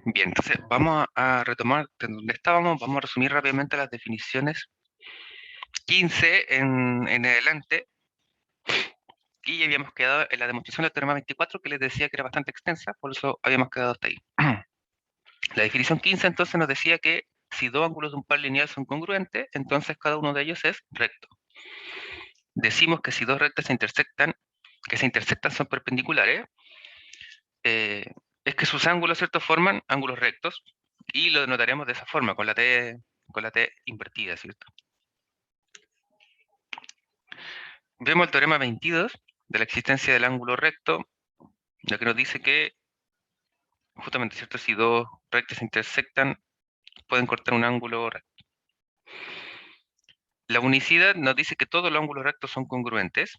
Bien, entonces vamos a retomar de donde estábamos, vamos a resumir rápidamente las definiciones 15 en adelante, y ya habíamos quedado en la demostración del teorema 24, que les decía que era bastante extensa, por eso habíamos quedado hasta ahí. La definición 15 entonces nos decía que si dos ángulos de un par lineal son congruentes, entonces cada uno de ellos es recto. Decimos que si dos rectas que se intersectan son perpendiculares, es que sus ángulos, ¿cierto?, forman ángulos rectos, y lo denotaremos de esa forma, con la T invertida, ¿cierto? Vemos el teorema 22 de la existencia del ángulo recto, lo que nos dice que, justamente, ¿cierto?, si dos rectas se intersectan, pueden cortar un ángulo recto. La unicidad nos dice que todos los ángulos rectos son congruentes.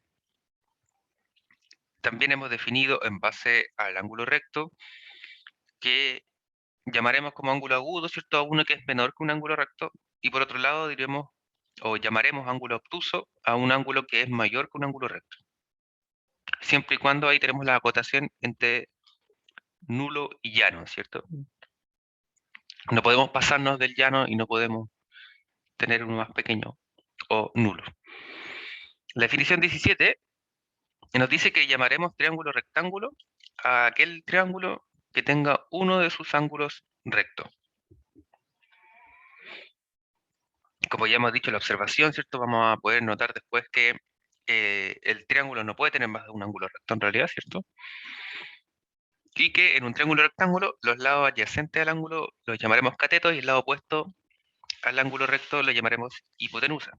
También hemos definido, en base al ángulo recto, que llamaremos como ángulo agudo, ¿cierto?, a uno que es menor que un ángulo recto, y por otro lado diremos, o llamaremos ángulo obtuso a un ángulo que es mayor que un ángulo recto. Siempre y cuando ahí tenemos la acotación entre nulo y llano, ¿cierto? No podemos pasarnos del llano y no podemos tener uno más pequeño o nulo. La definición 17 nos dice que llamaremos triángulo rectángulo a aquel triángulo que tenga uno de sus ángulos recto. Como ya hemos dicho en la observación, ¿cierto?, vamos a poder notar después que el triángulo no puede tener más de un ángulo recto en realidad, ¿cierto? Y que en un triángulo rectángulo los lados adyacentes al ángulo los llamaremos catetos y el lado opuesto al ángulo recto lo llamaremos hipotenusa.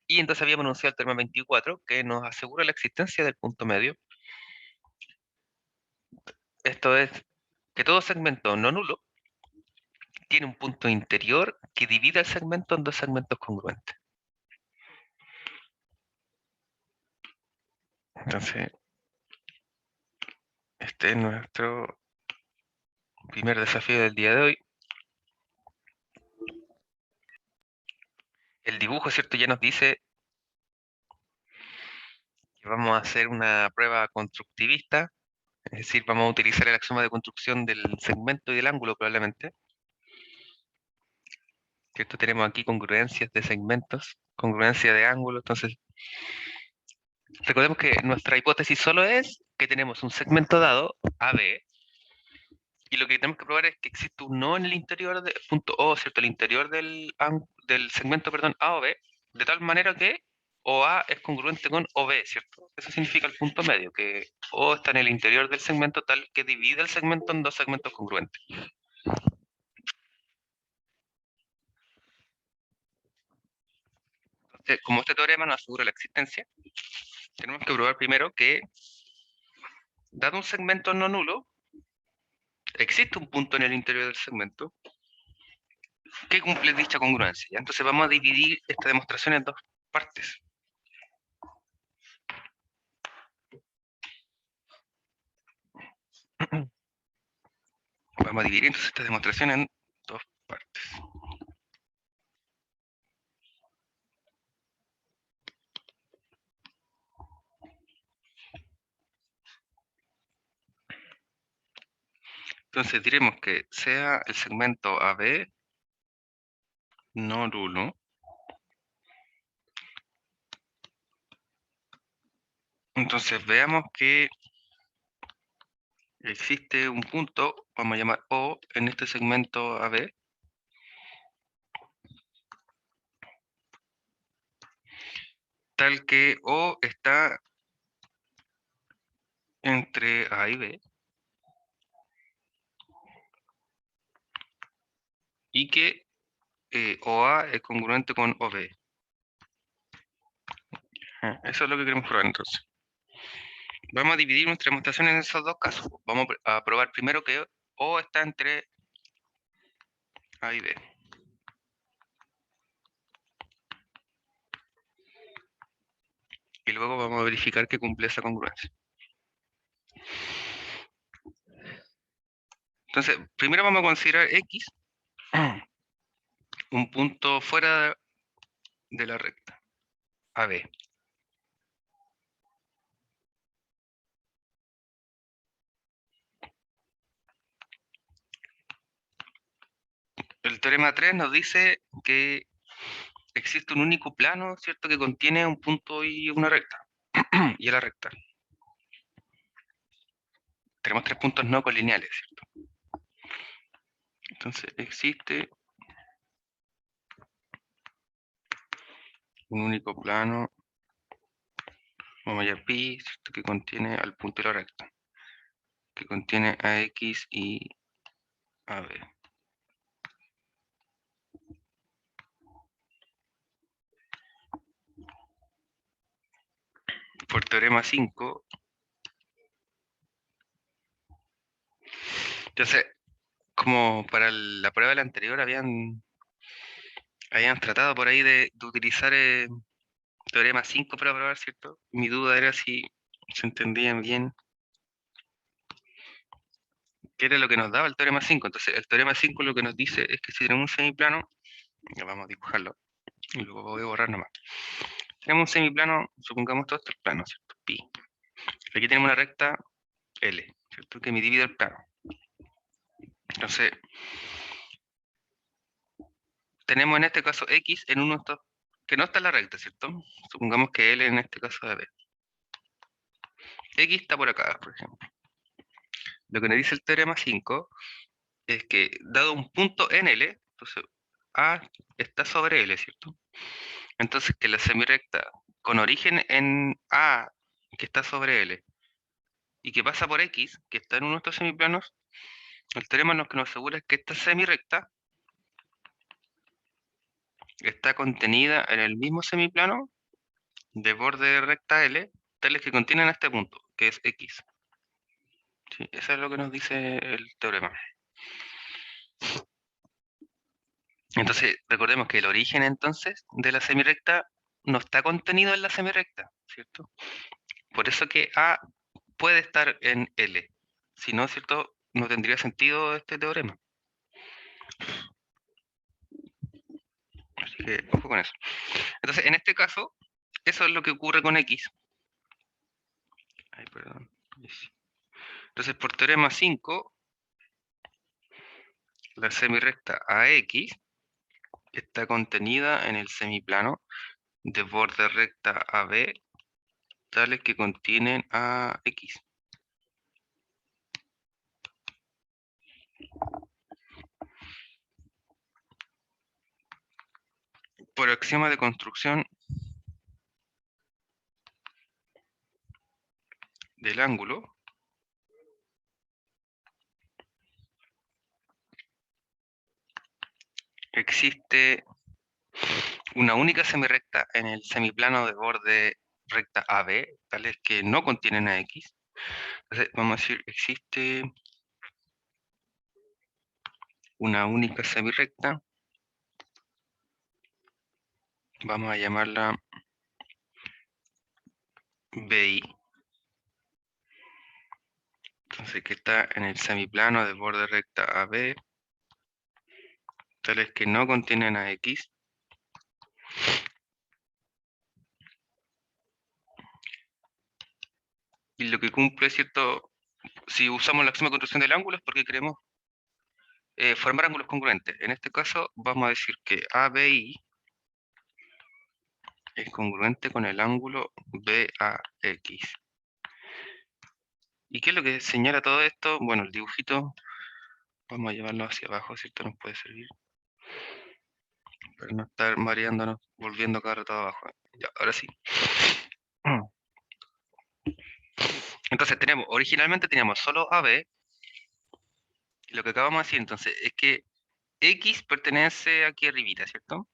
Y entonces habíamos anunciado el teorema 24, que nos asegura la existencia del punto medio. Esto es que todo segmento no nulo tiene un punto interior que divide el segmento en dos segmentos congruentes. Entonces, este es nuestro primer desafío del día de hoy. El dibujo, ¿cierto?, ya nos dice que vamos a hacer una prueba constructivista, es decir, vamos a utilizar el axioma de construcción del segmento y del ángulo probablemente. ¿Cierto? Tenemos aquí congruencias de segmentos, congruencia de ángulos, entonces recordemos que nuestra hipótesis solo es que tenemos un segmento dado, AB, y lo que tenemos que probar es que existe un no en el interior de punto O, ¿cierto?, el interior del segmento, perdón, A o B, de tal manera que OA es congruente con OB, ¿cierto? Eso significa el punto medio, que O está en el interior del segmento tal que divide el segmento en dos segmentos congruentes. Entonces, como este teorema nos asegura la existencia, tenemos que probar primero que, dado un segmento no nulo, existe un punto en el interior del segmento que cumple dicha congruencia, ¿ya? Entonces vamos a dividir esta demostración en dos partes. Vamos a dividir entonces esta demostración en dos partes. Entonces diremos que sea el segmento AB no nulo, entonces veamos que existe un punto, vamos a llamar O, en este segmento AB, tal que O está entre A y B, y que OA es congruente con OB. Eso es lo que queremos probar entonces. Vamos a dividir nuestra demostración en esos dos casos. Vamos a probar primero que O está entre A y B. Y luego vamos a verificar que cumple esa congruencia. Entonces, primero vamos a considerar X un punto fuera de la recta AB. El teorema 3 nos dice que existe un único plano, ¿cierto?, que contiene un punto y una recta. Y a la recta. Tenemos 3 puntos no colineales, ¿cierto? Entonces existe un único plano, vamos a pi, ¿cierto?, que contiene al punto y la recta, que contiene a x y a b. Por teorema 5, entonces, como para la prueba de la anterior habían tratado por ahí de utilizar teorema 5 para probar, ¿cierto? Mi duda era si se entendían bien qué era lo que nos daba el teorema 5. Entonces, el teorema 5 lo que nos dice es que si tenemos un semiplano, ya vamos a dibujarlo, y luego voy a borrar nomás. Tenemos un semiplano, supongamos todos estos planos, ¿cierto? Pi. Aquí tenemos una recta L, ¿cierto?, que me divide el plano. Entonces, tenemos en este caso X en uno de estos, que no está en la recta, ¿cierto? Supongamos que L en este caso es B. X está por acá, por ejemplo. Lo que nos dice el teorema 5 es que, dado un punto en L, entonces A está sobre L, ¿cierto? Entonces, que la semirrecta con origen en A, que está sobre L, y que pasa por X, que está en uno de estos semiplanos, el teorema lo que nos asegura es que esta semirrecta está contenida en el mismo semiplano de borde recta L, tales que contienen este punto, que es X. ¿Sí? Eso es lo que nos dice el teorema. Entonces, recordemos que el origen entonces de la semirrecta no está contenido en la semirrecta, ¿cierto? Por eso que A puede estar en L. Si no, ¿cierto?, no tendría sentido este teorema. Así que, ojo con eso. Entonces, en este caso, eso es lo que ocurre con X. Ay, perdón. Entonces, por teorema 5, la semirrecta AX está contenida en el semiplano de borde recta AB, tales que contienen a X. Por axioma de construcción del ángulo, existe una única semirrecta en el semiplano de borde recta AB, tales que no contienen a X. Entonces, vamos a decir, existe una única semirrecta, vamos a llamarla BI. Entonces, que está en el semiplano de borde recta AB, tales que no contienen a X. Y lo que cumple, ¿cierto? Si usamos la axioma de construcción del ángulo es porque queremos formar ángulos congruentes. En este caso, vamos a decir que ABI es congruente con el ángulo BAX. ¿Y qué es lo que señala todo esto? Bueno, el dibujito, vamos a llevarlo hacia abajo, ¿cierto? Nos puede servir para no estar mareándonos, volviendo cada rato abajo. Ya, ahora sí. Entonces originalmente teníamos solo AB. Y lo que acabamos de decir entonces es que X pertenece aquí arribita, ¿cierto?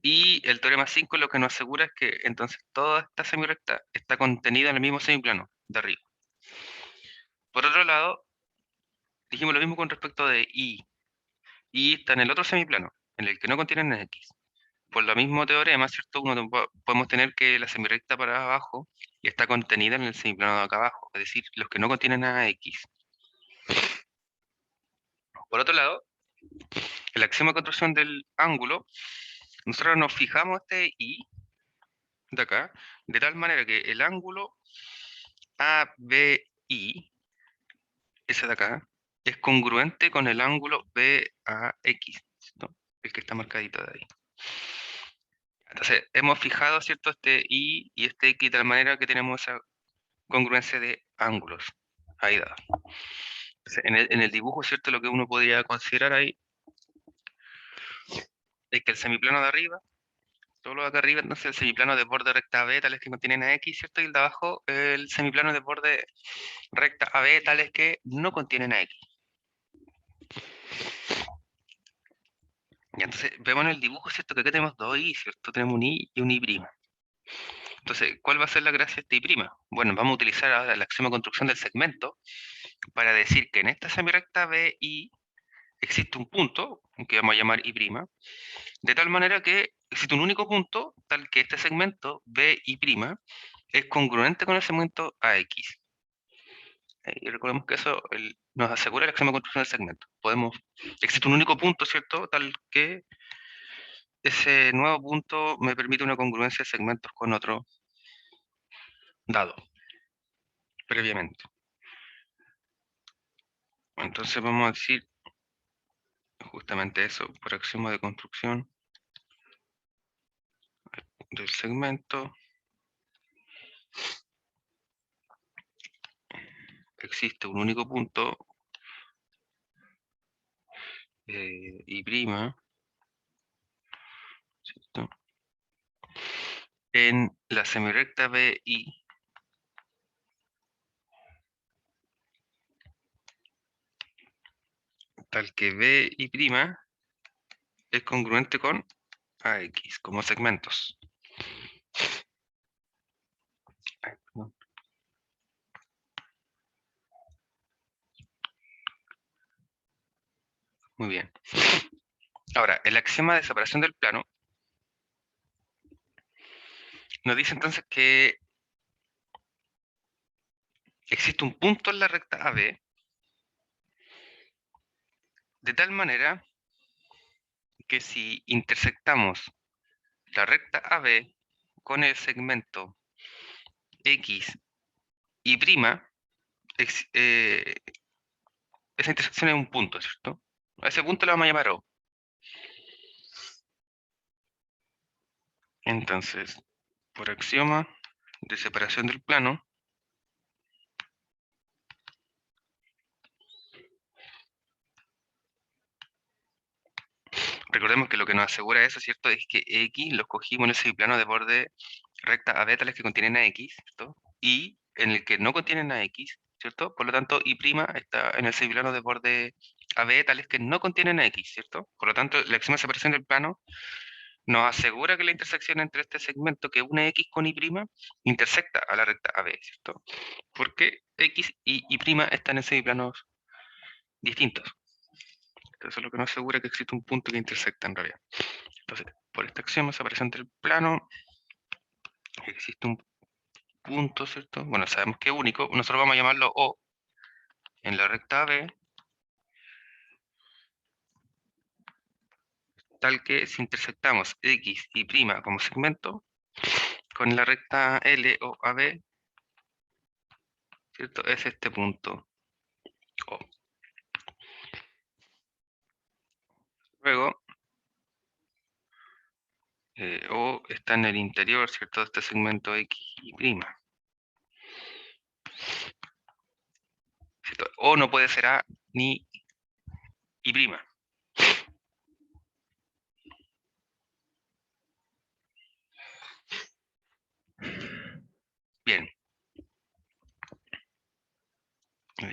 Y el teorema 5 lo que nos asegura es que entonces toda esta semirrecta está contenida en el mismo semiplano de arriba. Por otro lado, dijimos lo mismo con respecto de Y. Y está en el otro semiplano, en el que no contienen X. Por lo mismo teorema, ¿cierto? Podemos tener que la semirrecta para abajo está contenida en el semiplano de acá abajo, es decir, los que no contienen nada X. Por otro lado, el axioma de construcción del ángulo, nosotros nos fijamos este Y de acá, de tal manera que el ángulo ABI, ese de acá, es congruente con el ángulo BAX. el que está marcadito de ahí. Entonces, hemos fijado, ¿cierto? Este y este x de tal manera que tenemos esa congruencia de ángulos. Ahí dado. Entonces, en el dibujo, ¿cierto? Lo que uno podría considerar ahí es que el semiplano de arriba, todo lo de acá arriba, entonces el semiplano de borde recta AB tales que contienen a X, ¿cierto? Y el de abajo, el semiplano de borde recta AB tales que no contienen a X. Y entonces vemos en el dibujo, ¿cierto? Que acá tenemos dos Y, ¿cierto? Tenemos un Y y un Y'. Entonces, ¿cuál va a ser la gracia de este Y'? Bueno, vamos a utilizar ahora la axioma de construcción del segmento para decir que en esta semirecta BI existe un punto, que vamos a llamar Y', de tal manera que existe un único punto, tal que este segmento BI' es congruente con el segmento AX. Y recordemos que eso nos asegura el axioma de construcción del segmento. Existe un único punto, ¿cierto? Tal que ese nuevo punto me permite una congruencia de segmentos con otro dado previamente. Entonces vamos a decir justamente eso, por axioma de construcción del segmento. Existe un único punto, Y', ¿cierto? En la semirecta BI tal que BI' es congruente con AX como segmentos. Ay, perdón. Muy bien. Ahora, el axioma de separación del plano nos dice entonces que existe un punto en la recta AB de tal manera que si intersectamos la recta AB con el segmento X y prima, esa intersección es un punto, ¿cierto? A ese punto le vamos a llamar O. Entonces, por axioma de separación del plano, recordemos que lo que nos asegura eso, ¿cierto? Es que X lo cogimos en ese plano de borde recta AB tales que contienen a X, ¿cierto? Y en el que no contienen a X, ¿cierto? Por lo tanto, Y' está en el semiplano de borde AB tales que no contienen a X, ¿cierto? Por lo tanto, la axioma de separación del plano nos asegura que la intersección entre este segmento que une X con Y' intersecta a la recta AB, ¿cierto? Porque X y Y' están en semiplanos distintos. Eso es lo que nos asegura que existe un punto que intersecta en realidad. Entonces, por esta axioma de separación del plano, existe un punto, ¿cierto? Bueno, sabemos que es único, nosotros vamos a llamarlo O en la recta AB, tal que si intersectamos X y' como segmento con la recta L o AB, ¿cierto? Es este punto O. Luego, O está en el interior, ¿cierto? De este segmento X y'. ¿Cierto? O no puede ser A ni Y'. Bien.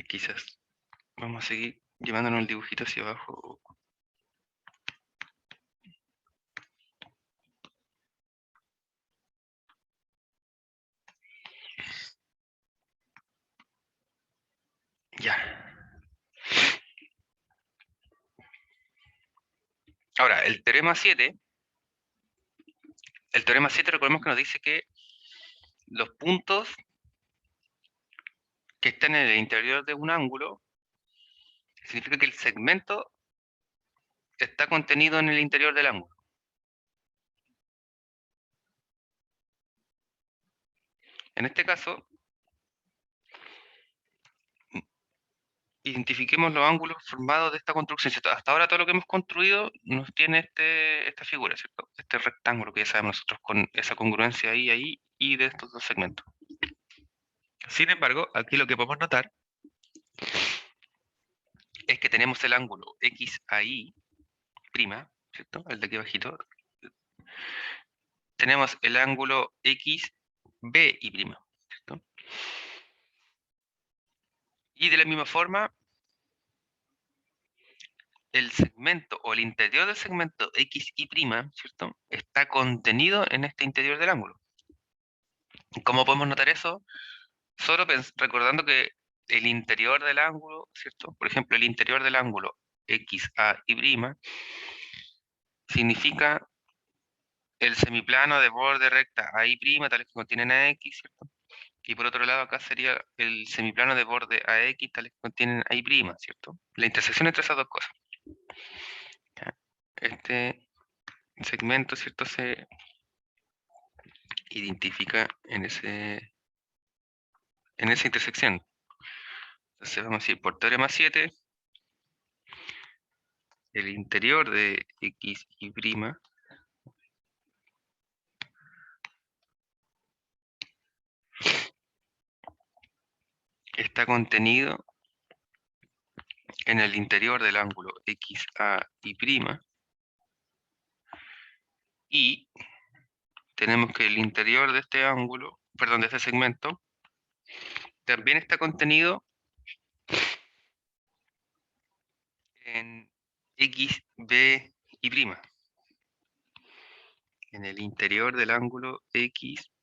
Quizás vamos a seguir llevándonos el dibujito hacia abajo. Ya. Ahora, el teorema 7 recordemos que nos dice que los puntos que están en el interior de un ángulo significa que el segmento está contenido en el interior del ángulo. En este caso, identifiquemos los ángulos formados de esta construcción, ¿cierto? Hasta ahora todo lo que hemos construido nos tiene esta figura, ¿cierto? Este rectángulo que ya sabemos nosotros con esa congruencia ahí y de estos dos segmentos. Sin embargo, aquí lo que podemos notar es que tenemos el ángulo XAY', ¿cierto? El de aquí abajito. Tenemos el ángulo XBY', ¿cierto? Y de la misma forma, el segmento o el interior del segmento XY', ¿cierto? Está contenido en este interior del ángulo. ¿Cómo podemos notar eso? Solo recordando que el interior del ángulo, ¿cierto? Por ejemplo, el interior del ángulo XAY' significa el semiplano de borde recta AY', tales que contienen AX, ¿cierto? Y por otro lado acá sería el semiplano de borde AX, tales que contienen AY', ¿cierto? La intersección entre esas dos cosas. ¿Ya? Este segmento, ¿cierto? Se identifica en esa intersección. Entonces vamos a ir por teorema 7. El interior de XY' está contenido en el interior del ángulo XAY', y tenemos que el interior de este ángulo, perdón, de este segmento, también está contenido en XBY', en el interior del ángulo XBY'.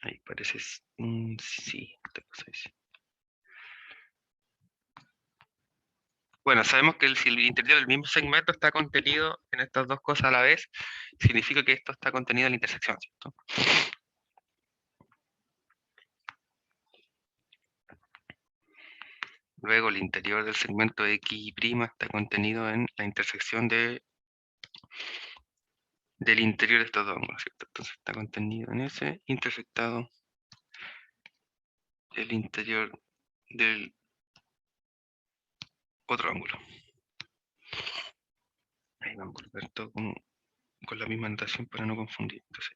Ahí parece, sí, esta cosa es. Bueno, sabemos que si el interior del mismo segmento está contenido en estas dos cosas a la vez, significa que esto está contenido en la intersección, ¿cierto? Luego el interior del segmento XY' está contenido en la intersección del interior de estos dos ángulos, ¿cierto? Entonces está contenido en ese intersectado el interior del otro ángulo. Ahí vamos a colocar todo con la misma notación para no confundir. Entonces,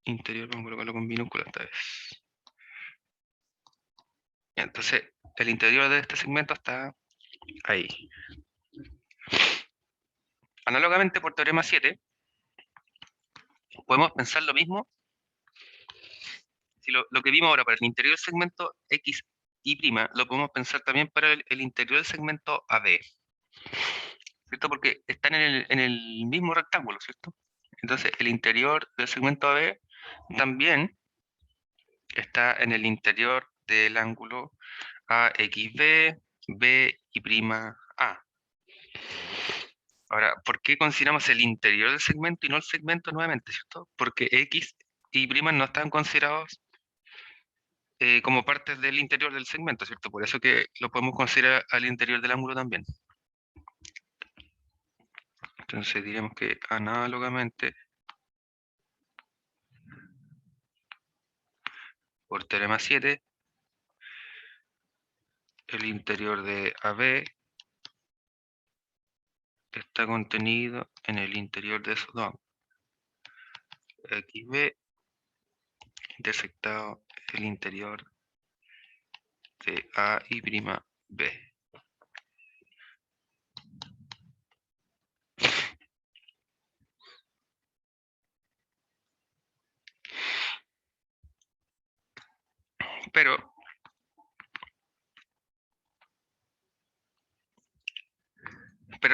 interior, vamos a colocarlo con minúscula esta vez. Ya, entonces, el interior de este segmento está ahí. Análogamente, por teorema 7, podemos pensar lo mismo. Si lo que vimos ahora para el interior del segmento XY', lo podemos pensar también para el interior del segmento AB, ¿cierto? Porque están en el mismo rectángulo, ¿cierto? Entonces, el interior del segmento AB también está en el interior del ángulo AXB, BY'. Ahora, ¿por qué consideramos el interior del segmento y no el segmento nuevamente, ¿cierto? Porque X y Y' no están considerados como partes del interior del segmento, ¿cierto? Por eso que lo podemos considerar al interior del ángulo también. Entonces diríamos que análogamente, por teorema 7, el interior de AB está contenido en el interior de esos dos ángulos. XB intersectado el interior de AY'B. Pero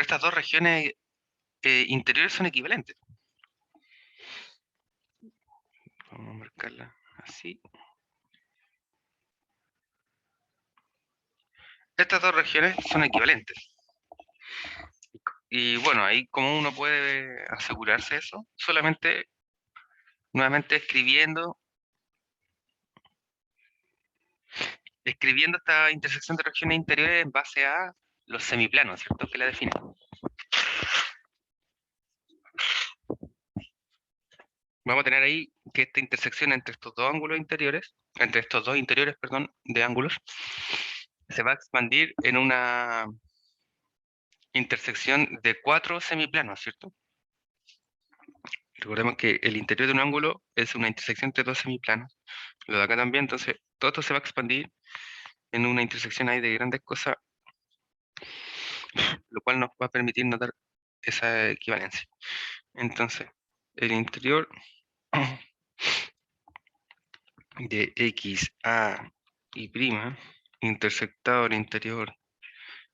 estas dos regiones interiores son equivalentes. Vamos a marcarla así. Estas dos regiones son equivalentes. Y bueno, ahí como uno puede asegurarse eso, solamente nuevamente escribiendo esta intersección de regiones interiores en base a los semiplanos, ¿cierto? Que la definen. Vamos a tener ahí que esta intersección entre estos dos ángulos interiores, entre estos dos interiores, perdón, de ángulos, se va a expandir en una intersección de 4 semiplanos, ¿cierto? Recordemos que el interior de un ángulo es una intersección entre dos semiplanos. Lo de acá también, entonces todo esto se va a expandir en una intersección ahí de grandes cosas, lo cual nos va a permitir notar esa equivalencia. Entonces, el interior de X, A y prima, intersectado el interior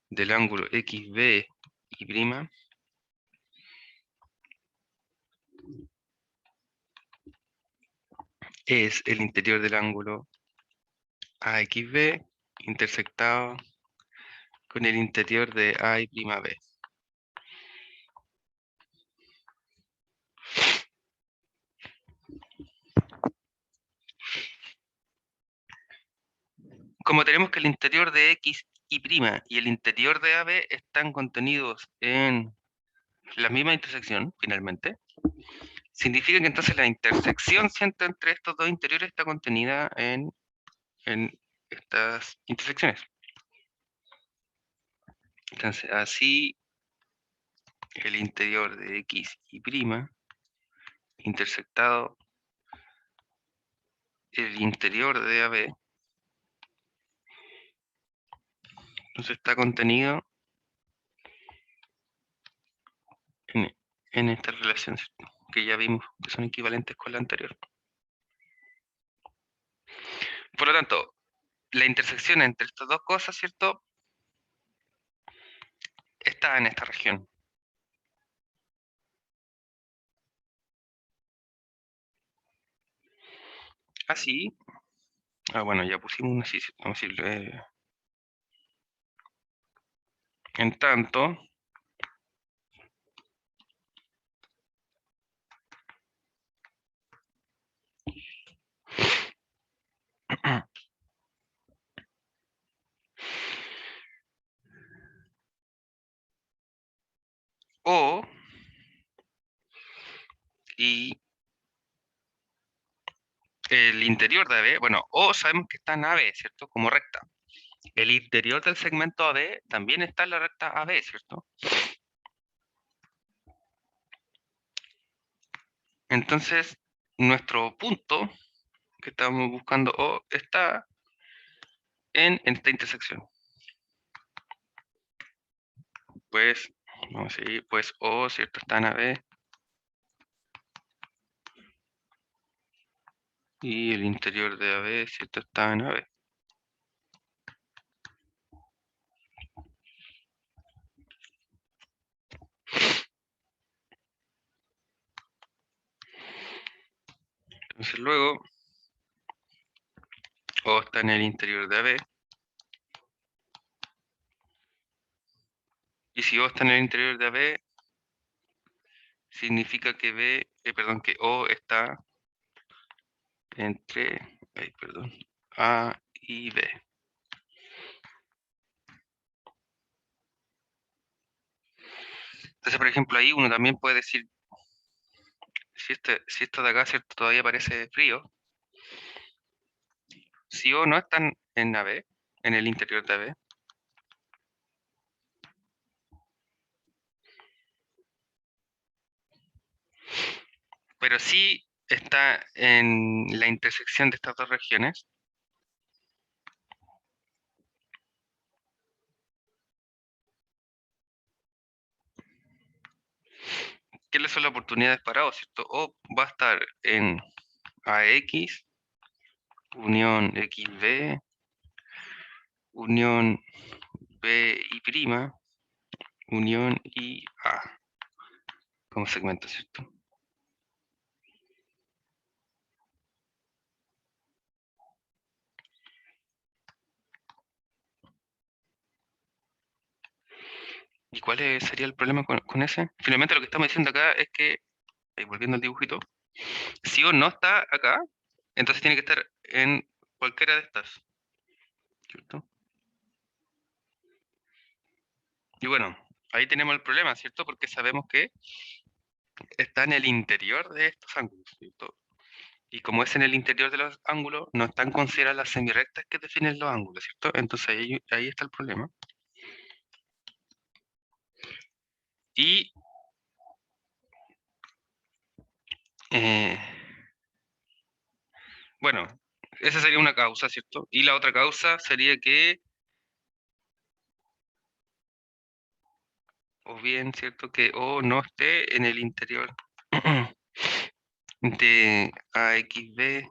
del ángulo XB y prima, es el interior del ángulo AXB intersectado con el interior de A y prima B. Como tenemos que el interior de X y prima y el interior de AB están contenidos en la misma intersección, finalmente, significa que entonces la intersección entre estos dos interiores está contenida en estas intersecciones. Entonces, así el interior de X y prima intersectado el interior de AB, entonces está contenido en estas relaciones que ya vimos, que son equivalentes con la anterior. Por lo tanto, la intersección entre estas dos cosas, ¿cierto?, está en esta región. Así, bueno, ya pusimos una así, vamos a decirle, en tanto, O y el interior de AB, bueno, O sabemos que está en AB, ¿cierto?, como recta. El interior del segmento AB también está en la recta AB, ¿cierto? Entonces, nuestro punto que estamos buscando O está en esta intersección. Pues, vamos a seguir, pues O, ¿cierto?, está en AB. Y el interior de AB, ¿cierto?, está en AB. Entonces luego, O está en el interior de AB. Y si O está en el interior de AB, significa que que O está entre, A y B. Entonces, por ejemplo, ahí uno también puede decir, si esto de acá, ¿cierto?, todavía parece frío, si O no está en AB, en el interior de AB, pero sí está en la intersección de estas dos regiones, ¿qué son las oportunidades para O, ¿cierto? O va a estar en AX, unión XB, unión B y prima, unión y A, como segmento, ¿cierto? ¿Y cuál sería el problema con ese? Finalmente lo que estamos diciendo acá es que, volviendo al dibujito, si O no está acá, entonces tiene que estar en cualquiera de estas, ¿cierto? Y bueno, ahí tenemos el problema, ¿cierto? Porque sabemos que está en el interior de estos ángulos, ¿cierto? Y como es en el interior de los ángulos, no están consideradas las semirrectas que definen los ángulos, ¿cierto? Entonces ahí está el problema. Y bueno, esa sería una causa, ¿cierto? Y la otra causa sería que, o bien, ¿cierto? Que O no esté en el interior de AXB,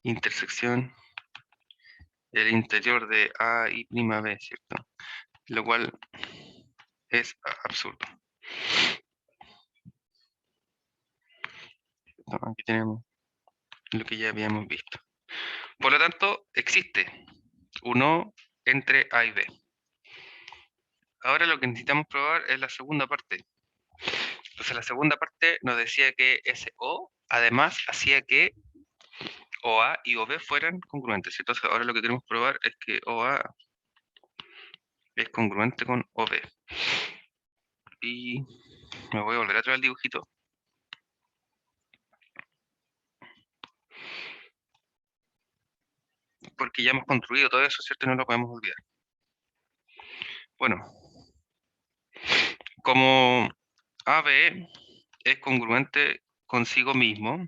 intersección el interior de A y prima B, ¿cierto? Lo cual es absurdo. Aquí tenemos lo que ya habíamos visto. Por lo tanto, existe un O entre A y B. Ahora lo que necesitamos probar es la segunda parte. Entonces la segunda parte nos decía que ese O además hacía que OA y OB fueran congruentes. Entonces ahora lo que queremos probar es que OA es congruente con OB. Y me voy a volver a traer el dibujito. Porque ya hemos construido todo eso, ¿cierto? Y no lo podemos olvidar. Bueno, como AB es congruente consigo mismo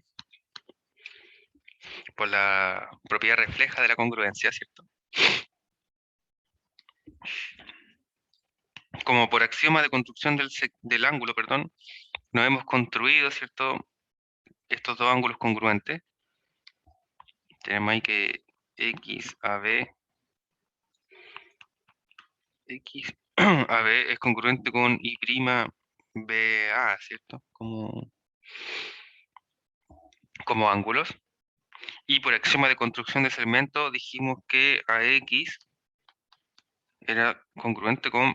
por la propiedad refleja de la congruencia, ¿cierto? Como por axioma de construcción del ángulo, perdón, nos hemos construido, ¿cierto? Estos dos ángulos congruentes. Tenemos ahí que XAB es congruente con Y'BA, ¿cierto? Como ángulos. Y por axioma de construcción de segmento dijimos que AX era congruente con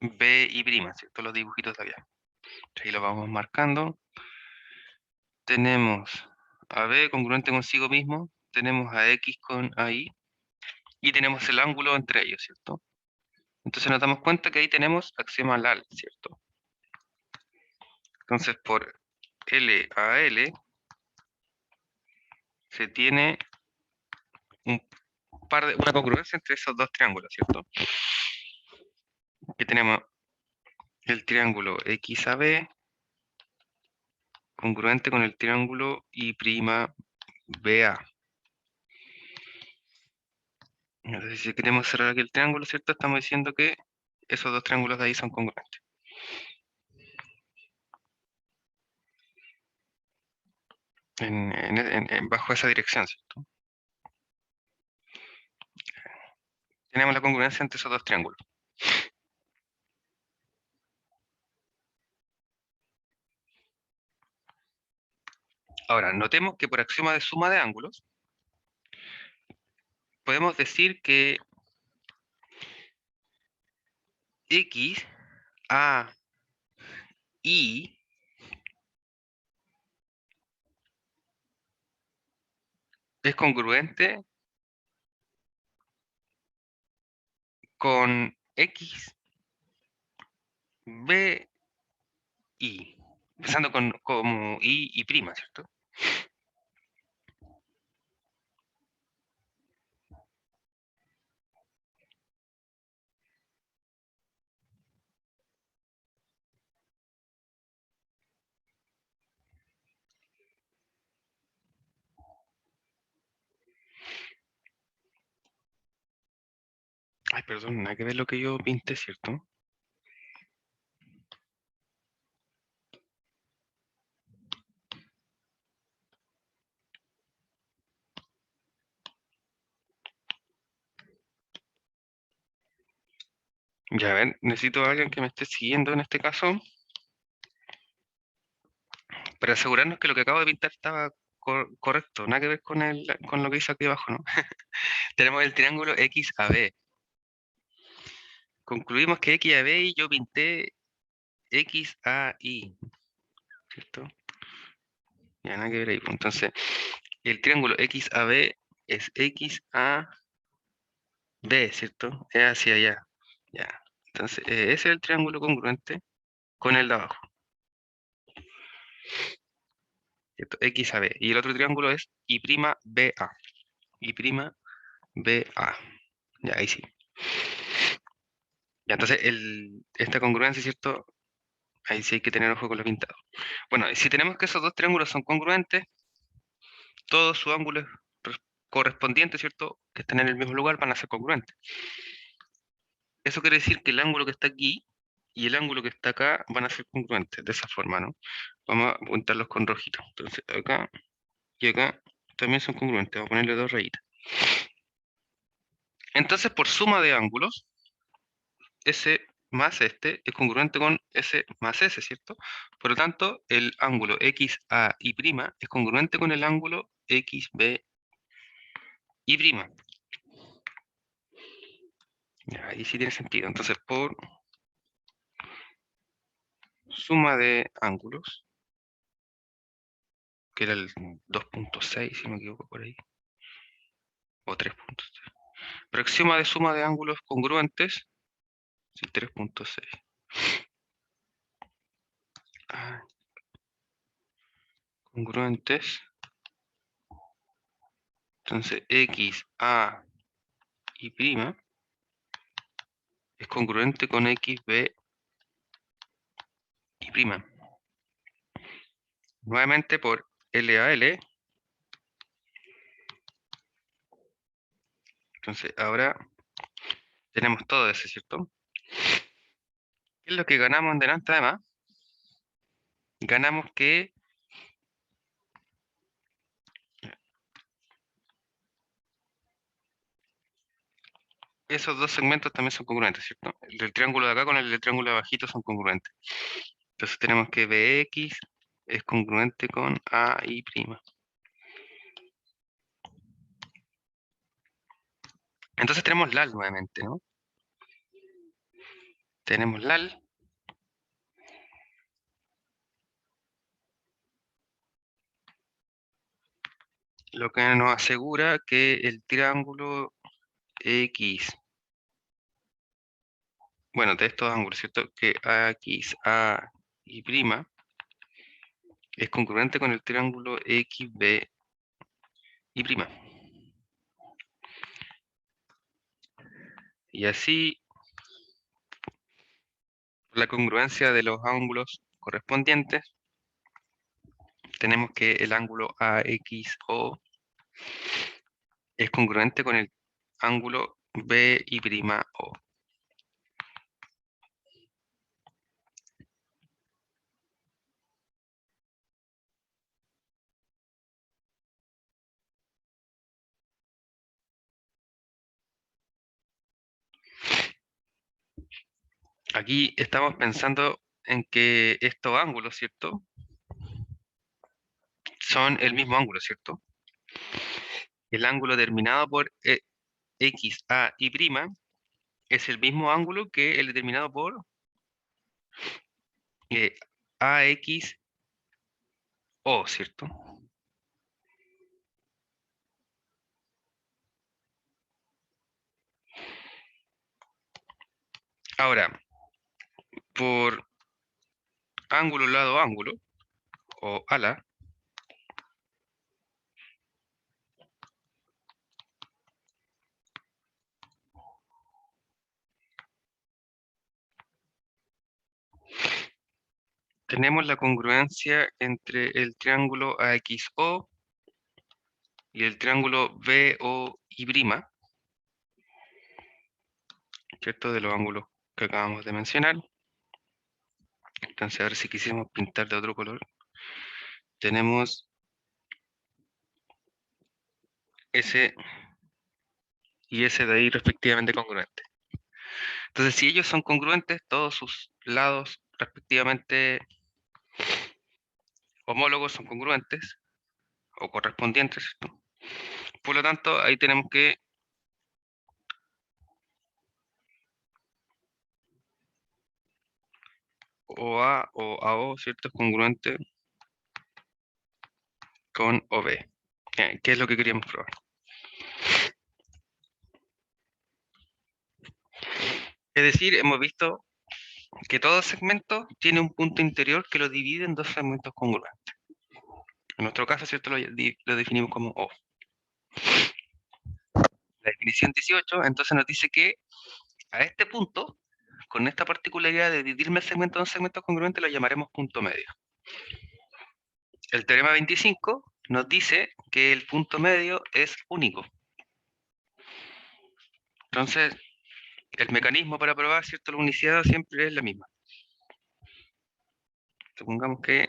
B y prima, ¿cierto? Los dibujitos de allá. Ahí lo vamos marcando. Tenemos a B congruente consigo mismo, tenemos a X con AI y tenemos el ángulo entre ellos, ¿cierto? Entonces nos damos cuenta que ahí tenemos axioma LAL, ¿cierto? Entonces por L a L se tiene una congruencia entre esos dos triángulos, ¿cierto? Que tenemos el triángulo XAB congruente con el triángulo Y'BA. Entonces, si queremos cerrar aquí el triángulo, ¿cierto? Estamos diciendo que esos dos triángulos de ahí son congruentes. Bajo esa dirección, ¿cierto? Tenemos la congruencia entre esos dos triángulos. Ahora, notemos que por axioma de suma de ángulos, podemos decir que X, A, Y es congruente con X, B, Y. Empezando como Y y prima, ¿cierto? Ay, perdón, nada que ver lo que yo pinté, ¿cierto? Ya, a ver, necesito a alguien que me esté siguiendo en este caso, para asegurarnos que lo que acabo de pintar estaba correcto, nada que ver con lo que hice aquí abajo, ¿no? Tenemos el triángulo XAB. Concluimos que XAB y yo pinté XAY, ¿cierto? Ya, nada que ver ahí. Pues. Entonces, el triángulo XAB es XAB, ¿cierto? Es hacia allá. Ya. Entonces, ese es el triángulo congruente con el de abajo. ¿cierto? XAB. Y el otro triángulo es I'BA. I'BA. Ya, ahí sí. Ya, entonces, esta congruencia, ¿cierto? Ahí sí hay que tener ojo con lo pintado. Bueno, si tenemos que esos dos triángulos son congruentes, todos sus ángulos correspondientes, ¿cierto? Que están en el mismo lugar van a ser congruentes. Eso quiere decir que el ángulo que está aquí y el ángulo que está acá van a ser congruentes, de esa forma, ¿no? Vamos a apuntarlos con rojito. Entonces, acá y acá también son congruentes. Vamos a ponerle dos rayitas. Entonces, por suma de ángulos, S más este es congruente con S más S, ¿cierto? Por lo tanto, el ángulo XAY' es congruente con el ángulo XBY'. Ya, ahí sí tiene sentido. Entonces, por suma de ángulos, que era el 2.6, si no me equivoco por ahí, o 3.6. Pero axioma de suma de ángulos congruentes, sí, 3.6. Congruentes. Entonces, X, A y prima es congruente con X, B y prima. Nuevamente por L a L. Entonces, ahora tenemos todo ese, ¿cierto? ¿Qué es lo que ganamos en delante además? Ganamos que esos dos segmentos también son congruentes, ¿cierto? El del triángulo de acá con el del triángulo de abajito son congruentes. Entonces tenemos que BX es congruente con AI'. Entonces tenemos LAL nuevamente, ¿no? Tenemos LAL. Lo que nos asegura que el triángulo X, bueno, de estos ángulos, ¿cierto? Que AX, A y prima es congruente con el triángulo XB y prima. Y así, la congruencia de los ángulos correspondientes, tenemos que el ángulo AXO es congruente con el ángulo B y prima O. Aquí estamos pensando en que estos ángulos, ¿cierto? Son el mismo ángulo, ¿cierto? El ángulo determinado por X, A y prima es el mismo ángulo que el determinado por AX O, ¿cierto? Ahora, por ángulo lado ángulo, o ala, tenemos la congruencia entre el triángulo AXO y el triángulo BO y prima, ¿cierto? De los ángulos que acabamos de mencionar. Entonces, ahora si quisiéramos pintar de otro color, tenemos ese y ese de ahí respectivamente congruente. Entonces, si ellos son congruentes, todos sus lados respectivamente homólogos son congruentes o correspondientes, ¿cierto? Por lo tanto, ahí tenemos que OA o AO, ¿cierto? Es congruente con OB. ¿Qué es lo que queríamos probar? Es decir, hemos visto que todo segmento tiene un punto interior que lo divide en dos segmentos congruentes. En nuestro caso, ¿cierto? Lo definimos como O. La definición 18, entonces nos dice que a este punto, con esta particularidad de dividirme el segmento en segmentos congruentes, lo llamaremos punto medio. El teorema 25 nos dice que el punto medio es único. Entonces, el mecanismo para probar, ¿cierto? La unicidad siempre es la misma. Supongamos que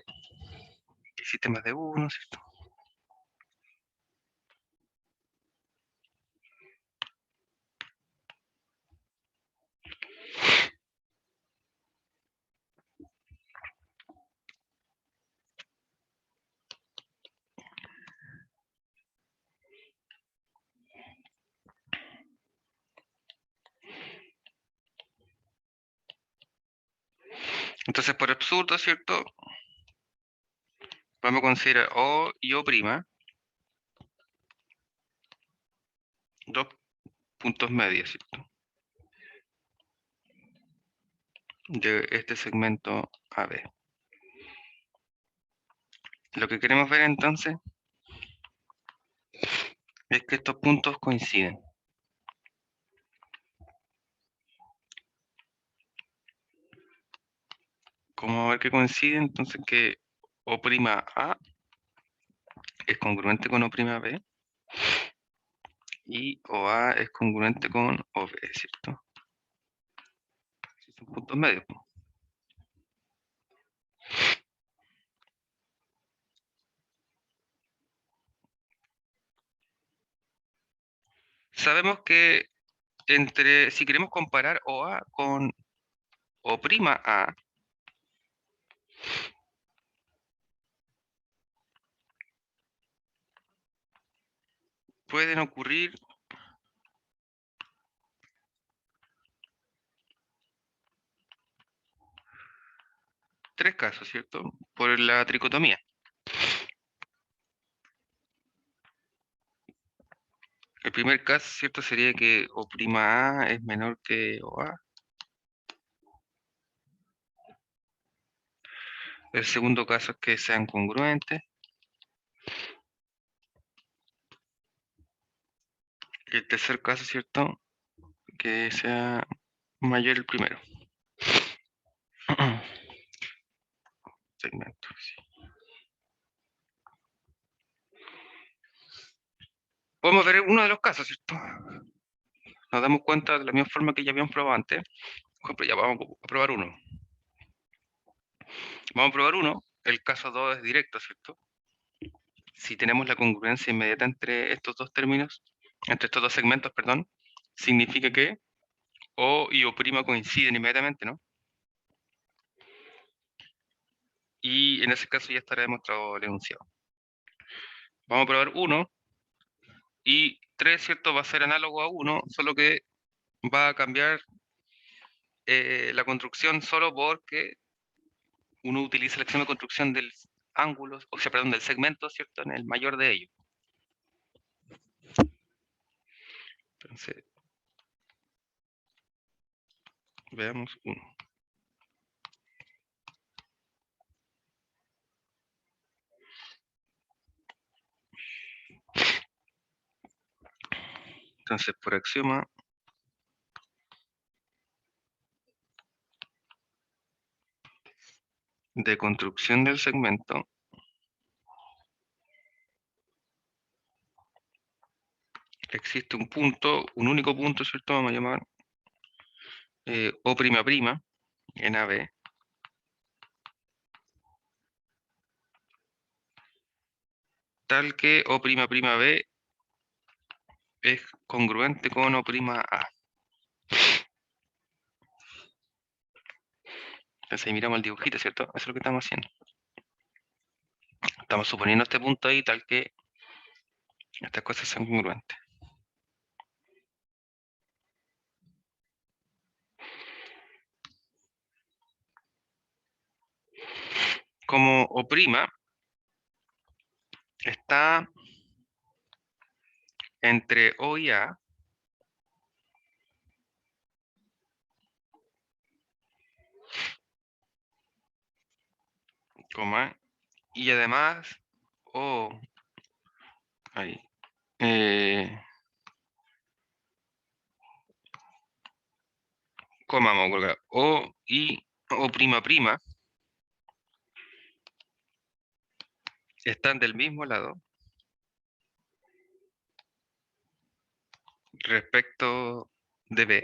existe más de uno, ¿cierto? Entonces, por absurdo, ¿cierto? Vamos a considerar O y O', dos puntos medios, ¿cierto? De este segmento AB. Lo que queremos ver entonces es que estos puntos coinciden. ¿Cómo ver que coinciden? Entonces que O'A es congruente con O'B y OA es congruente con OB, ¿cierto? Son puntos medios. Sabemos que si queremos comparar OA con O'A, pueden ocurrir tres casos, ¿cierto? Por la tricotomía. El primer caso, ¿cierto? Sería que O'A es menor que OA. El segundo caso es que sean congruentes. Y el tercer caso, ¿cierto? Que sea mayor el primero. Segmento, sí. Podemos ver uno de los casos, ¿cierto? Nos damos cuenta de la misma forma que ya habíamos probado antes. Por ejemplo, ya vamos a probar uno. Vamos a probar uno. El caso 2 es directo, ¿cierto? Si tenemos la congruencia inmediata entre estos dos términos, entre estos dos segmentos, perdón, significa que O y O' coinciden inmediatamente, ¿no? Y en ese caso ya estará demostrado el enunciado. Vamos a probar 1 y 3, ¿cierto? Va a ser análogo a 1, solo que va a cambiar la construcción solo porque uno utiliza la acción de construcción del ángulo, o sea, perdón, del segmento, ¿cierto? En el mayor de ellos. Entonces, veamos 1. Entonces, por axioma, de construcción del segmento, existe un punto, un único punto, ¿cierto? Vamos a llamar O'' en AB, tal que O'B es congruente con O'A. Entonces ahí miramos el dibujito, ¿cierto? Eso es lo que estamos haciendo. Estamos suponiendo este punto ahí tal que estas cosas son congruentes. Como O' está entre O y A, coma, y además O, ahí, coma, vamos a colocar O y O prima prima están del mismo lado respecto de B.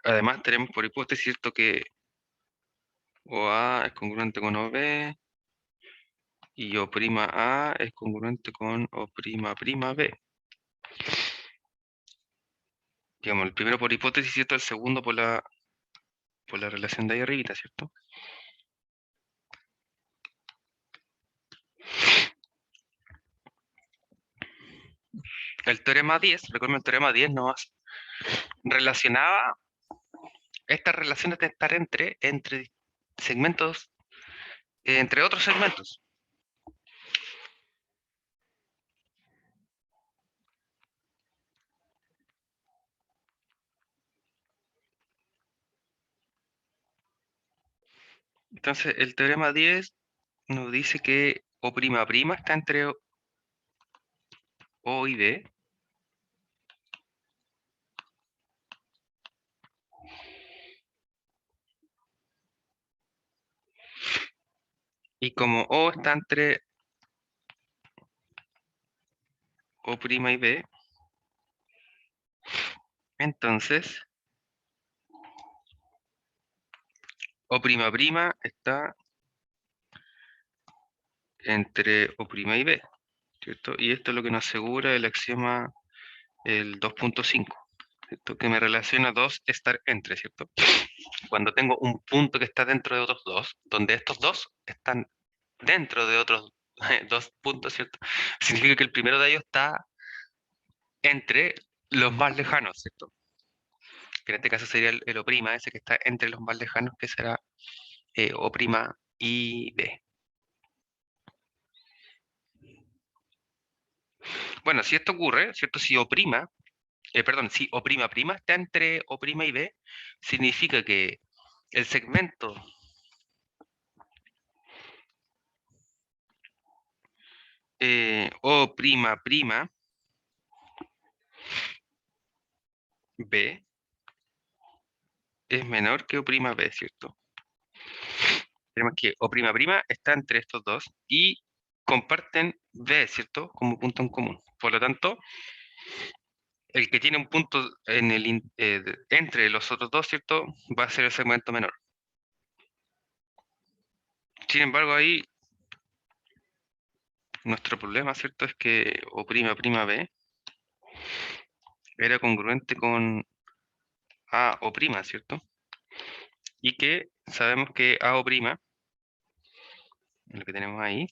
Además tenemos por hipótesis, ¿cierto?, que OA es congruente con OB y O prima A es congruente con O prima prima B. Digamos, el primero por hipótesis, ¿cierto? El segundo por la relación de ahí arribita, ¿cierto? El teorema 10, recuerden, el teorema 10 nos relacionaba estas relaciones de estar entre segmentos, entre otros segmentos. Entonces, el teorema 10 nos dice que O prima prima está entre O y B. Y como O está entre O prima y B, entonces O prima prima está entre O prima y B, ¿cierto? Y esto es lo que nos asegura el axioma el 2.5, ¿cierto? Que me relaciona dos estar entre, ¿cierto? Cuando tengo un punto que está dentro de otros dos, donde estos dos están dentro de otros dos puntos, ¿cierto? Significa que el primero de ellos está entre los más lejanos, ¿cierto? Que en este caso sería el O', ese que está entre los más lejanos, que será O' y B. Bueno, si esto ocurre, ¿cierto? Si O', perdón, si O'' está entre O' y B, significa que el segmento O'' B es menor que O' B, ¿cierto? Tenemos que O'' está entre estos dos y comparten B, ¿cierto? Como punto en común. Por lo tanto, el que tiene un punto en entre los otros dos, ¿cierto? Va a ser el segmento menor. Sin embargo, ahí nuestro problema, ¿cierto? Es que O'' B era congruente con A O', ¿cierto? Y que sabemos que A O', lo que tenemos ahí,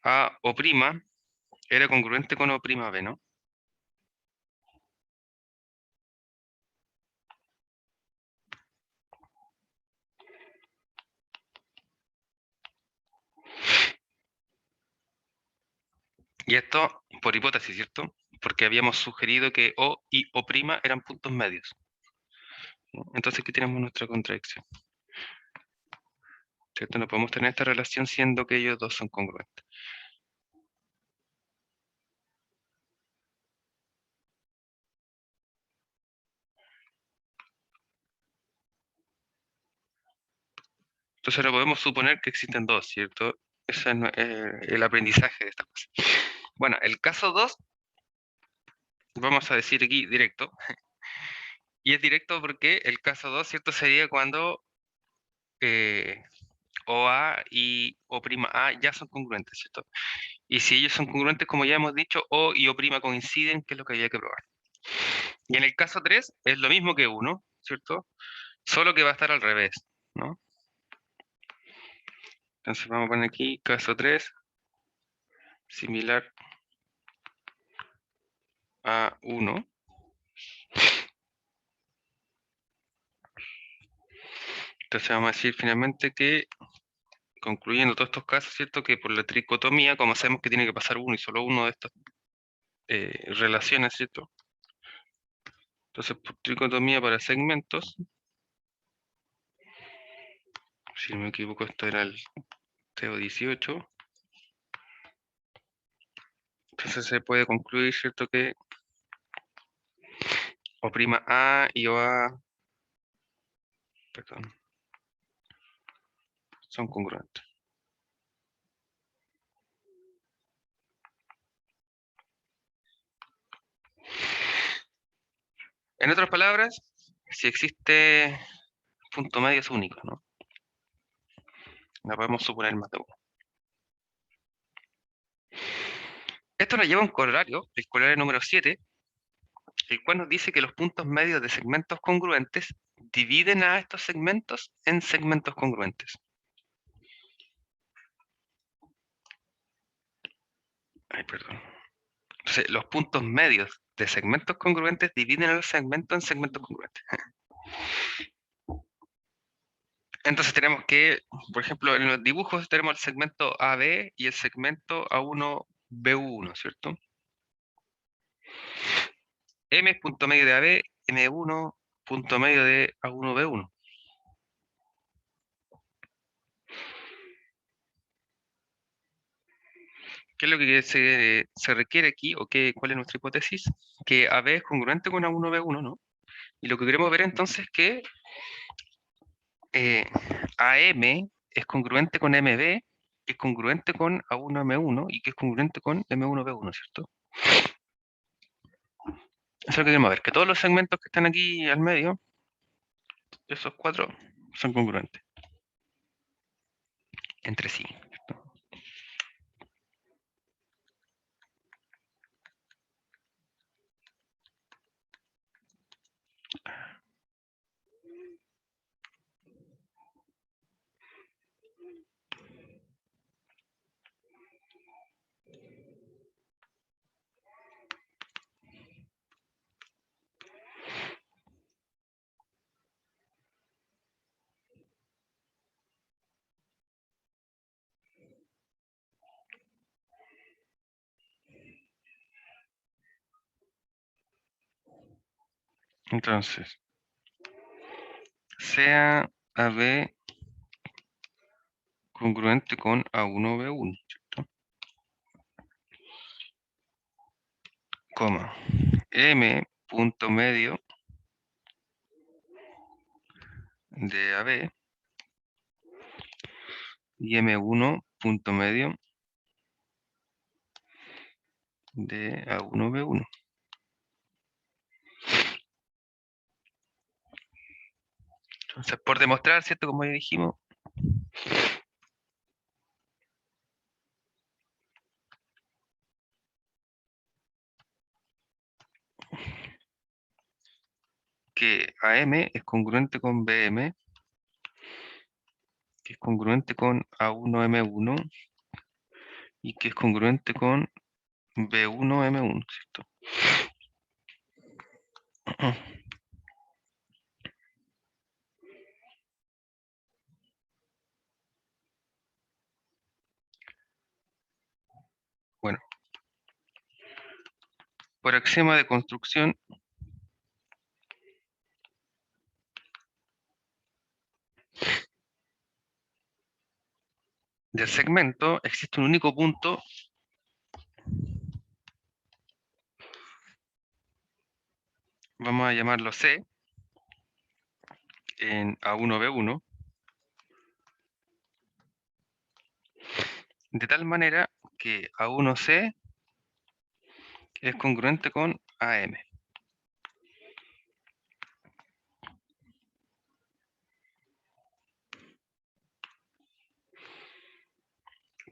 A O' era congruente con O', B, ¿no? Y esto por hipótesis, ¿cierto? Porque habíamos sugerido que O y O' eran puntos medios, ¿no? Entonces aquí tenemos nuestra contradicción, ¿cierto? No podemos tener esta relación siendo que ellos dos son congruentes. Entonces no podemos suponer que existen dos, ¿cierto? Ese es el aprendizaje de esta cosa. Bueno, el caso 2, vamos a decir aquí directo. Y es directo porque el caso 2, ¿cierto? Sería cuando OA y O'' ya son congruentes, ¿cierto? Y si ellos son congruentes, como ya hemos dicho, O y O' coinciden, que es lo que había que probar. Y en el caso 3 es lo mismo que 1, ¿cierto? Solo que va a estar al revés, ¿no? Entonces vamos a poner aquí caso 3, similar a 1. Entonces vamos a decir finalmente que concluyendo todos estos casos, ¿cierto? Que por la tricotomía, como sabemos que tiene que pasar uno y solo uno de estas relaciones, ¿cierto? Entonces, por tricotomía para segmentos, si no me equivoco, esto era el TO 18. Entonces se puede concluir, ¿cierto? Que O' A y OA, perdón, son congruentes. En otras palabras, si existe punto medio es único, ¿no? No podemos suponer más de uno. Esto nos lleva a un corolario, el corolario número 7, el cual nos dice que los puntos medios de segmentos congruentes dividen a estos segmentos en segmentos congruentes. Ay, perdón. Entonces, los puntos medios de segmentos congruentes dividen a los segmentos en segmentos congruentes. Entonces tenemos que, por ejemplo, en los dibujos tenemos el segmento AB y el segmento A1BU1, ¿cierto? M es punto medio de AB, M1 punto medio de A1B1. ¿Qué es lo que se requiere aquí o cuál es nuestra hipótesis? Que AB es congruente con A1B1, ¿no? Y lo que queremos ver entonces es que AM es congruente con MB, que es congruente con A1M1 y que es congruente con M1B1, ¿cierto? Eso es lo que queremos ver, que todos los segmentos que están aquí al medio, esos cuatro, son congruentes entre sí. ¿Cierto? Entonces, sea AB congruente con A1B1, ¿cierto? Coma, M punto medio de AB y M1 punto medio de A1B1. Entonces, por demostrar, ¿cierto? Como ya dijimos, que AM es congruente con BM, que es congruente con A1M1 y que es congruente con B1M1, ¿cierto? Bueno, por axioma de construcción, del segmento existe un único punto vamos a llamarlo C, en A1B1, de tal manera que A1C es congruente con AM.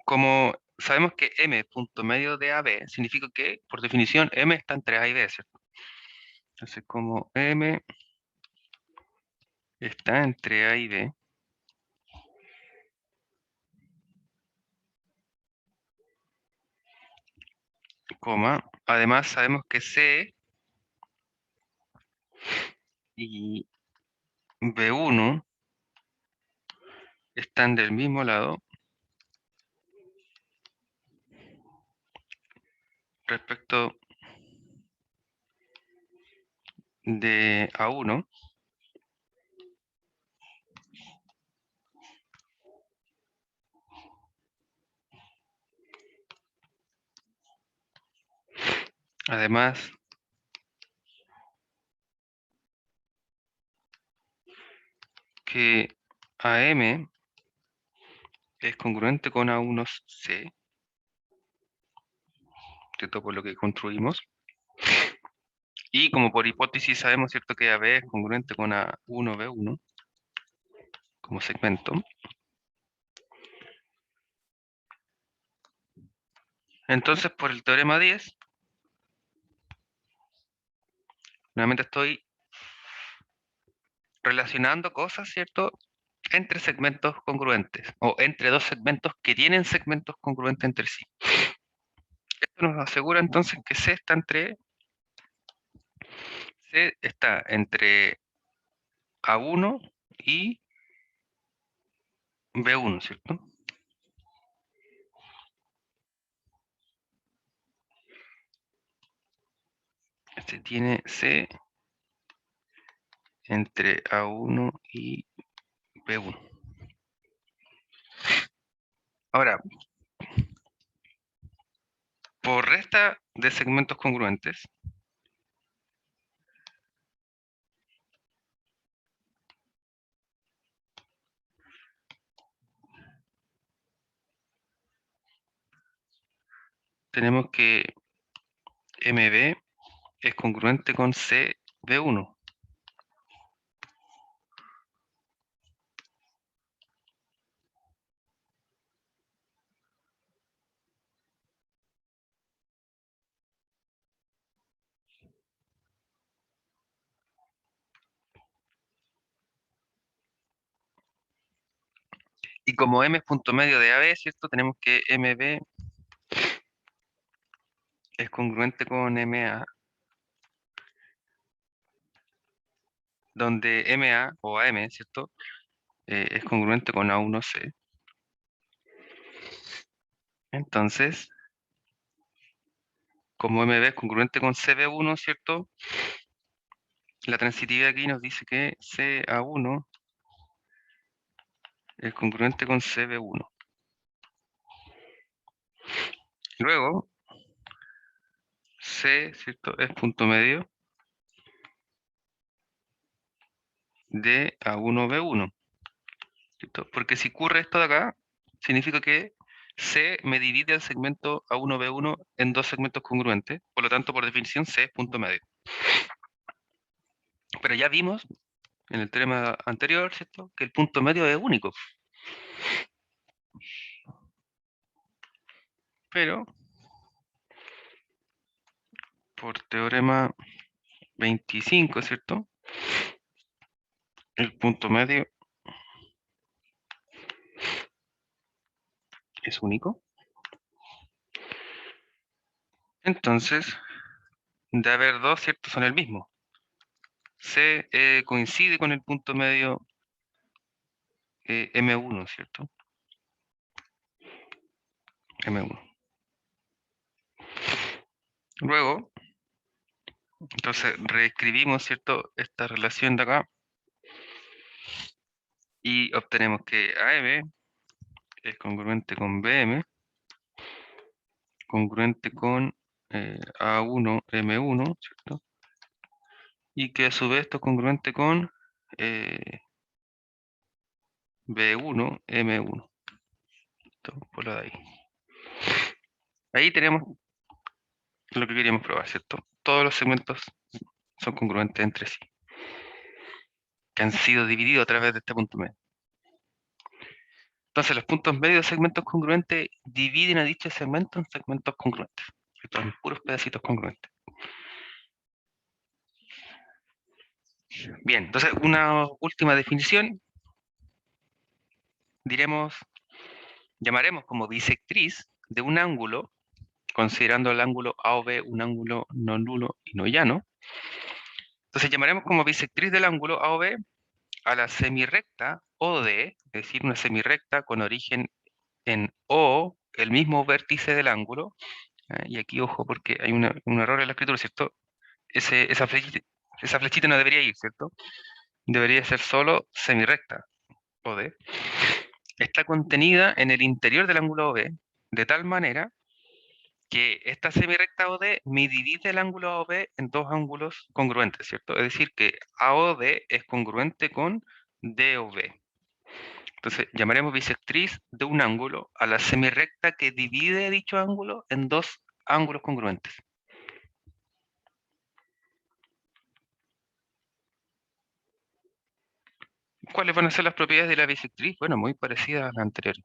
Como sabemos que M es punto medio de AB, significa que, por definición, M está entre A y B, ¿cierto? Entonces, como M está entre A y B, coma, además sabemos que C y B1 están del mismo lado, respecto de A1 además que AM es congruente con A1C, ¿cierto? Por lo que construimos. Y como por hipótesis sabemos, ¿cierto?, que AB es congruente con A1B1 como segmento. Entonces, por el teorema 10, nuevamente estoy relacionando cosas, ¿cierto?, entre segmentos congruentes, o entre dos segmentos que tienen segmentos congruentes entre sí. Esto nos asegura entonces que C está entre A1 y B1, ¿cierto? Este tiene C entre A1 y B1. Ahora, por resta de segmentos congruentes, tenemos que MB es congruente con CB1. Y como M es punto medio de AB, ¿cierto? Tenemos que MB es congruente con MA, donde MA o AM, ¿cierto? Es congruente con A1C. Entonces, como MB es congruente con CB1, ¿cierto? La transitividad aquí nos dice que CA1 es congruente con CB1. Luego, C, ¿cierto?, es punto medio de A1B1, ¿cierto? Porque si ocurre esto de acá, significa que C me divide el segmento A1B1 en dos segmentos congruentes, por lo tanto, por definición, C es punto medio. Pero ya vimos en el teorema anterior, ¿cierto?, que el punto medio es único. Pero, por teorema 25, ¿cierto?, el punto medio es único. Entonces, de haber dos, ¿cierto?, son el mismo. C coincide con el punto medio M1, ¿cierto? M1. Luego, entonces reescribimos, ¿cierto?, esta relación de acá y obtenemos que AM es congruente con BM, congruente con A1 M1, ¿cierto? Y que a su vez esto es congruente con B1 M1. ¿Listo? Por lo de ahí. Ahí tenemos lo que queríamos probar, ¿cierto? Todos los segmentos son congruentes entre sí, que han sido divididos a través de este punto medio. Entonces, los puntos medios de segmentos congruentes dividen a dicho segmento en segmentos congruentes, ¿cierto? En puros pedacitos congruentes. Bien, entonces una última definición, llamaremos como bisectriz de un ángulo, considerando el ángulo A o B un ángulo no nulo y no llano. Entonces llamaremos como bisectriz del ángulo A o B a la semirrecta OD, es decir, una semirrecta con origen en O, el mismo vértice del ángulo, Y aquí, ojo, porque hay un error en la escritura, ¿cierto? Esa flechita no debería ir, ¿cierto? Debería ser solo semirrecta, OD. Está contenida en el interior del ángulo OB, de tal manera que esta semirrecta OD me divide el ángulo OB en dos ángulos congruentes, ¿cierto? Es decir, que AOD es congruente con DOB. Entonces, llamaremos bisectriz de un ángulo a la semirrecta que divide dicho ángulo en dos ángulos congruentes. ¿Cuáles van a ser las propiedades de la bisectriz? Bueno, muy parecidas a las anteriores.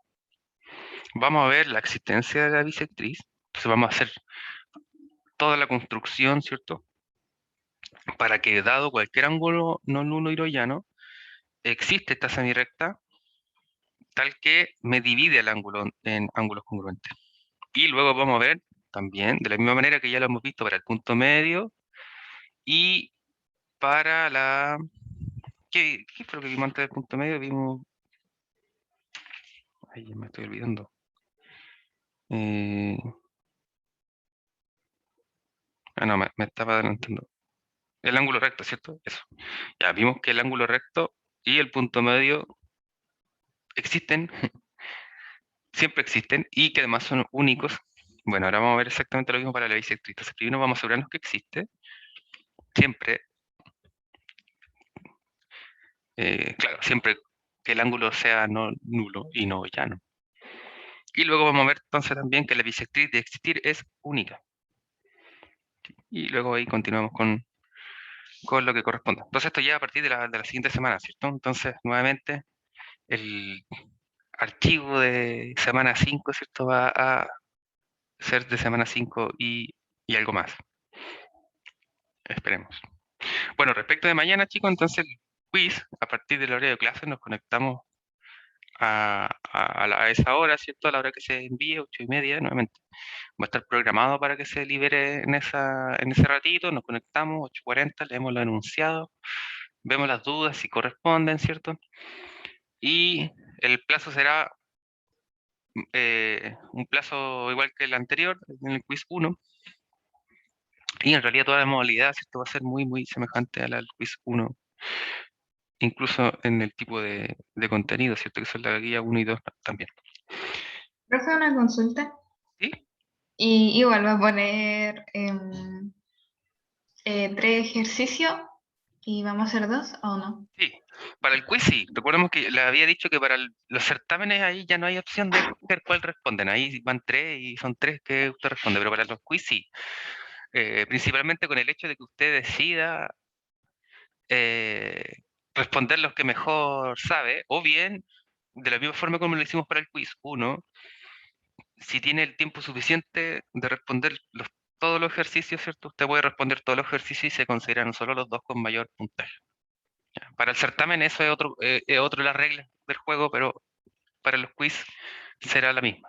Vamos a ver la existencia de la bisectriz. Entonces vamos a hacer toda la construcción, ¿cierto? Para que dado cualquier ángulo no nulo hiroyano, existe esta semirrecta tal que me divide el ángulo en ángulos congruentes. Y luego vamos a ver también, de la misma manera que ya lo hemos visto para el punto medio y para la... ¿Qué fue lo que vimos antes del punto medio? Vimos... Ay, ya me estoy olvidando. No, me estaba adelantando. El ángulo recto, ¿cierto? Eso. Ya vimos que el ángulo recto y el punto medio existen, siempre existen, y que además son únicos. Bueno, ahora vamos a ver exactamente lo mismo para la bisectriz. Entonces, primero vamos a asegurarnos que existe, siempre, claro, siempre que el ángulo sea no nulo y no llano. Y luego vamos a ver entonces también que la bisectriz de existir es única. Y luego ahí continuamos con lo que corresponde. Entonces esto ya a partir de la siguiente semana, ¿cierto? Entonces, nuevamente, el archivo de semana 5, ¿cierto? Va a ser de semana 5 y algo más. Esperemos. Bueno, respecto de mañana, chicos, entonces el quiz, a partir del horario de clase, nos conectamos a esa hora, ¿cierto? A la hora que se envíe, 8:30, nuevamente. Va a estar programado para que se libere en ese ratito, nos conectamos, 8:40, leemos lo enunciado, vemos las dudas si corresponden, ¿cierto? Y el plazo será un plazo igual que el anterior, en el quiz 1. Y en realidad toda la modalidad, ¿cierto? Va a ser muy, muy semejante a la del quiz 1, incluso en el tipo de contenido, ¿cierto? Que son la guía 1 y 2 también. Profe, una consulta. ¿Sí? Y igual va a poner 3 ejercicios y vamos a hacer 2 o no. Sí, para el quiz sí. Recordemos que le había dicho que para los certámenes ahí ya no hay opción de ver cuál responden. Ahí van 3 y son 3 que usted responde, pero para los quiz sí. Principalmente con el hecho de que usted decida responder los que mejor sabe, o bien, de la misma forma como lo hicimos para el quiz 1, si tiene el tiempo suficiente de responder todos los ejercicios, ¿cierto? Usted puede responder todos los ejercicios y se consideran solo los 2 con mayor puntaje. Ya. Para el certamen eso es otro de las reglas del juego, pero para los quiz será la misma.